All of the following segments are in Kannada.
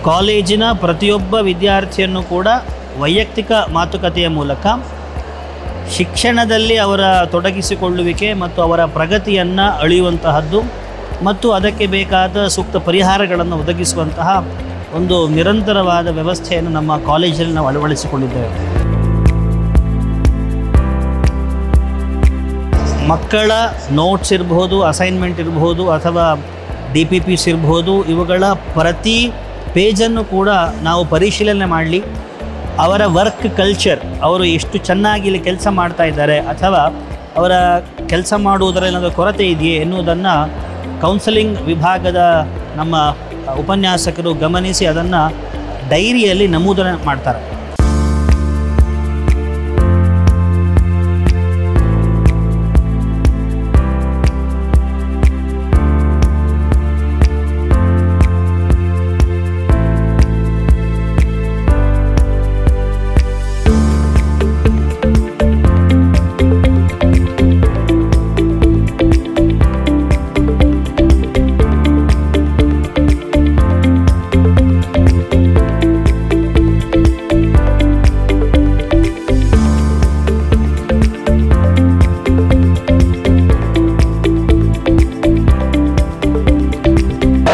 ಕಾಲೇಜಿನ ಪ್ರತಿಯೊಬ್ಬ ವಿದ್ಯಾರ್ಥಿಯನ್ನು ಕೂಡ ವೈಯಕ್ತಿಕ ಮಾತುಕತೆಯ ಮೂಲಕ ಶಿಕ್ಷಣದಲ್ಲಿ ಅವರ ತೊಡಗಿಸಿಕೊಳ್ಳುವಿಕೆ ಮತ್ತು ಅವರ ಪ್ರಗತಿಯನ್ನು ಅಳೆಯುವಂತಹದ್ದು ಮತ್ತು ಅದಕ್ಕೆ ಬೇಕಾದ ಸೂಕ್ತ ಪರಿಹಾರಗಳನ್ನು ಒದಗಿಸುವಂತಹ ಒಂದು ನಿರಂತರವಾದ ವ್ಯವಸ್ಥೆಯನ್ನು ನಮ್ಮ ಕಾಲೇಜಲ್ಲಿ ನಾವು ಅಳವಡಿಸಿಕೊಂಡಿದ್ದೇವೆ. ಮಕ್ಕಳ ನೋಟ್ಸ್ ಇರಬಹುದು, ಅಸೈನ್ಮೆಂಟ್ ಇರಬಹುದು ಅಥವಾ DPPs ಇರಬಹುದು, ಇವುಗಳ ಪ್ರತಿ ಪೇಜನ್ನು ಕೂಡ ನಾವು ಪರಿಶೀಲನೆ ಮಾಡಲಿ. ಅವರ ವರ್ಕ್ ಕಲ್ಚರ್, ಅವರು ಎಷ್ಟು ಚೆನ್ನಾಗಿ ಇಲ್ಲಿ ಕೆಲಸ ಮಾಡ್ತಾ ಇದ್ದಾರೆ ಅಥವಾ ಅವರ ಕೆಲಸ ಮಾಡುವುದರಲ್ಲಿ ಏನಾದರೂ ಕೊರತೆ ಇದೆಯೇ ಎನ್ನುವುದನ್ನು ಕೌನ್ಸಲಿಂಗ್ ವಿಭಾಗದ ನಮ್ಮ ಉಪನ್ಯಾಸಕರು ಗಮನಿಸಿ ಅದನ್ನು ಡೈರಿಯಲ್ಲಿ ನಮೂದನೆ ಮಾಡ್ತಾರೆ.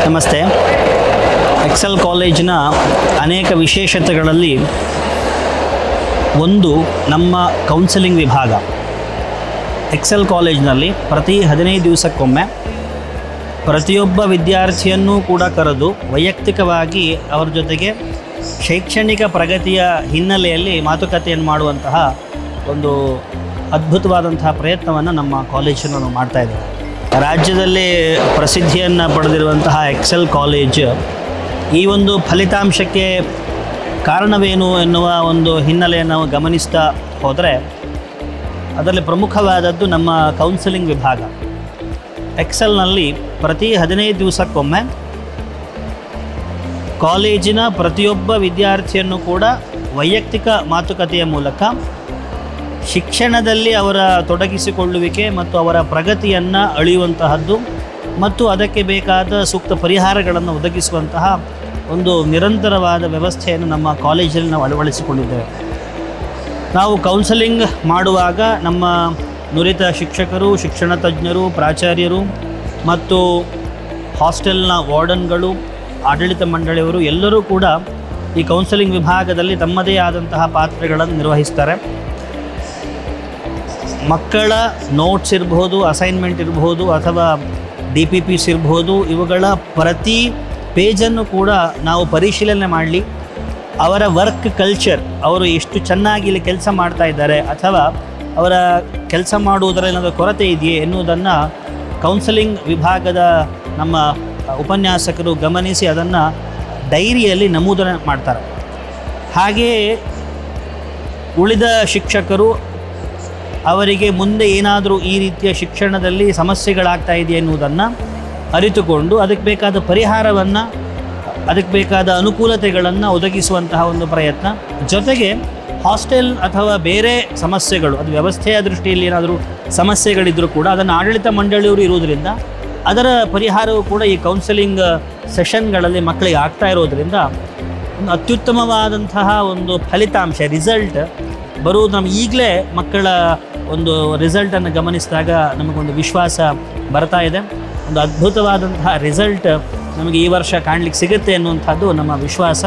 ನಮಸ್ತೆ. ಎಕ್ಸೆಲ್ ಕಾಲೇಜಿನ ಅನೇಕ ವಿಶೇಷತೆಗಳಲ್ಲಿ ಒಂದು ನಮ್ಮ ಕೌನ್ಸೆಲಿಂಗ್ ವಿಭಾಗ. ಎಕ್ಸೆಲ್ ಕಾಲೇಜಿನಲ್ಲಿ ಪ್ರತಿ 15 ದಿವಸಕ್ಕೊಮ್ಮೆ ಪ್ರತಿಯೊಬ್ಬ ವಿದ್ಯಾರ್ಥಿಯನ್ನು ಕೂಡ ಕರೆದು ವೈಯಕ್ತಿಕವಾಗಿ ಅವರ ಜೊತೆಗೆ ಶೈಕ್ಷಣಿಕ ಪ್ರಗತಿಯ ಹಿನ್ನೆಲೆಯಲ್ಲಿ ಮಾತುಕತೆಯನ್ನು ಮಾಡುವಂತಹ ಒಂದು ಅದ್ಭುತವಾದಂತಹ ಪ್ರಯತ್ನವನ್ನು ನಮ್ಮ ಕಾಲೇಜನ್ನು ನಾವು ಮಾಡ್ತಾಯಿದ್ದೇವೆ. ರಾಜ್ಯದಲ್ಲಿ ಪ್ರಸಿದ್ಧಿಯನ್ನು ಪಡೆದಿರುವಂತಹ ಎಕ್ಸೆಲ್ ಕಾಲೇಜ್ ಈ ಒಂದು ಫಲಿತಾಂಶಕ್ಕೆ ಕಾರಣವೇನು ಎನ್ನುವ ಒಂದು ಹಿನ್ನೆಲೆಯನ್ನು ನಾವು ಗಮನಿಸ್ತಾ ಹೋದರೆ ಅದರಲ್ಲಿ ಪ್ರಮುಖವಾದದ್ದು ನಮ್ಮ ಕೌನ್ಸೆಲಿಂಗ್ ವಿಭಾಗ. ಎಕ್ಸೆಲ್ನಲ್ಲಿ ಪ್ರತಿ 15 ದಿವಸಕ್ಕೊಮ್ಮೆ ಕಾಲೇಜಿನ ಪ್ರತಿಯೊಬ್ಬ ವಿದ್ಯಾರ್ಥಿಯನ್ನು ಕೂಡ ವೈಯಕ್ತಿಕ ಮಾತುಕತೆಯ ಮೂಲಕ ಶಿಕ್ಷಣದಲ್ಲಿ ಅವರ ತೊಡಗಿಸಿಕೊಳ್ಳುವಿಕೆ ಮತ್ತು ಅವರ ಪ್ರಗತಿಯನ್ನು ಅಳೆಯುವಂತಹದ್ದು ಮತ್ತು ಅದಕ್ಕೆ ಬೇಕಾದ ಸೂಕ್ತ ಪರಿಹಾರಗಳನ್ನು ಒದಗಿಸುವಂತಹ ಒಂದು ನಿರಂತರವಾದ ವ್ಯವಸ್ಥೆಯನ್ನು ನಮ್ಮ ಕಾಲೇಜಲ್ಲಿ ನಾವು ಅಳವಡಿಸಿಕೊಂಡಿದ್ದೇವೆ. ನಾವು ಕೌನ್ಸೆಲಿಂಗ್ ಮಾಡುವಾಗ ನಮ್ಮ ನುರಿತ ಶಿಕ್ಷಕರು, ಶಿಕ್ಷಣ ತಜ್ಞರು, ಪ್ರಾಚಾರ್ಯರು ಮತ್ತು ಹಾಸ್ಟೆಲ್ನ ವಾರ್ಡನ್ಗಳು, ಆಡಳಿತ ಮಂಡಳಿಯವರು ಎಲ್ಲರೂ ಕೂಡ ಈ ಕೌನ್ಸೆಲಿಂಗ್ ವಿಭಾಗದಲ್ಲಿ ತಮ್ಮದೇ ಆದಂತಹ ಪಾತ್ರಗಳನ್ನು ನಿರ್ವಹಿಸ್ತಾರೆ. ಮಕ್ಕಳ ನೋಟ್ಸ್ ಇರಬಹುದು, ಅಸೈನ್ಮೆಂಟ್ ಇರಬಹುದು ಅಥವಾ DPPs ಇರಬಹುದು, ಇವುಗಳ ಪ್ರತಿ ಪೇಜನ್ನು ಕೂಡ ನಾವು ಪರಿಶೀಲನೆ ಮಾಡಲಿ. ಅವರ ವರ್ಕ್ ಕಲ್ಚರ್, ಅವರು ಎಷ್ಟು ಚೆನ್ನಾಗಿ ಇಲ್ಲಿ ಕೆಲಸ ಮಾಡ್ತಾ ಇದ್ದಾರೆ ಅಥವಾ ಅವರ ಕೆಲಸ ಮಾಡುವುದರಲ್ಲಿ ಏನಾದರೂ ಕೊರತೆ ಇದೆಯೇ ಎನ್ನುವುದನ್ನು ಕೌನ್ಸೆಲಿಂಗ್ ವಿಭಾಗದ ನಮ್ಮ ಉಪನ್ಯಾಸಕರು ಗಮನಿಸಿ ಅದನ್ನು ಡೈರಿಯಲ್ಲಿ ನಮೂದನೆ ಮಾಡ್ತಾರೆ. ಹಾಗೆಯೇ ಉಳಿದ ಶಿಕ್ಷಕರು ಅವರಿಗೆ ಮುಂದೆ ಏನಾದರೂ ಈ ರೀತಿಯ ಶಿಕ್ಷಣದಲ್ಲಿ ಸಮಸ್ಯೆಗಳಾಗ್ತಾ ಇದೆ ಎನ್ನುವುದನ್ನು ಅರಿತುಕೊಂಡು ಅದಕ್ಕೆ ಬೇಕಾದ ಪರಿಹಾರವನ್ನು, ಅದಕ್ಕೆ ಬೇಕಾದ ಅನುಕೂಲತೆಗಳನ್ನು ಒದಗಿಸುವಂತಹ ಒಂದು ಪ್ರಯತ್ನ. ಜೊತೆಗೆ ಹಾಸ್ಟೆಲ್ ಅಥವಾ ಬೇರೆ ಸಮಸ್ಯೆಗಳು, ಅದು ವ್ಯವಸ್ಥೆಯ ದೃಷ್ಟಿಯಲ್ಲಿ ಏನಾದರೂ ಸಮಸ್ಯೆಗಳಿದ್ದರೂ ಕೂಡ ಅದನ್ನು ಆಡಳಿತ ಮಂಡಳಿಯವರು ಇರುವುದರಿಂದ ಅದರ ಪರಿಹಾರವೂ ಕೂಡ ಈ ಕೌನ್ಸೆಲಿಂಗ್ ಸೆಷನ್ಗಳಲ್ಲಿ ಮಕ್ಕಳಿಗೆ ಆಗ್ತಾ ಇರೋದರಿಂದ ಒಂದು ಅತ್ಯುತ್ತಮವಾದಂತಹ ಒಂದು ಫಲಿತಾಂಶ, ರಿಸಲ್ಟ್ ಬರುವುದು ನಮ್ಗೆ ಈಗಲೇ ಮಕ್ಕಳ ಒಂದು ರಿಸಲ್ಟನ್ನು ಗಮನಿಸಿದಾಗ ನಮಗೊಂದು ವಿಶ್ವಾಸ ಬರ್ತಾ ಇದೆ. ಒಂದು ಅದ್ಭುತವಾದಂತಹ ರಿಸಲ್ಟ್ ನಮಗೆ ಈ ವರ್ಷ ಕಾಣಲಿಕ್ಕೆ ಸಿಗುತ್ತೆ ಅನ್ನುವಂಥದ್ದು ನಮ್ಮ ವಿಶ್ವಾಸ.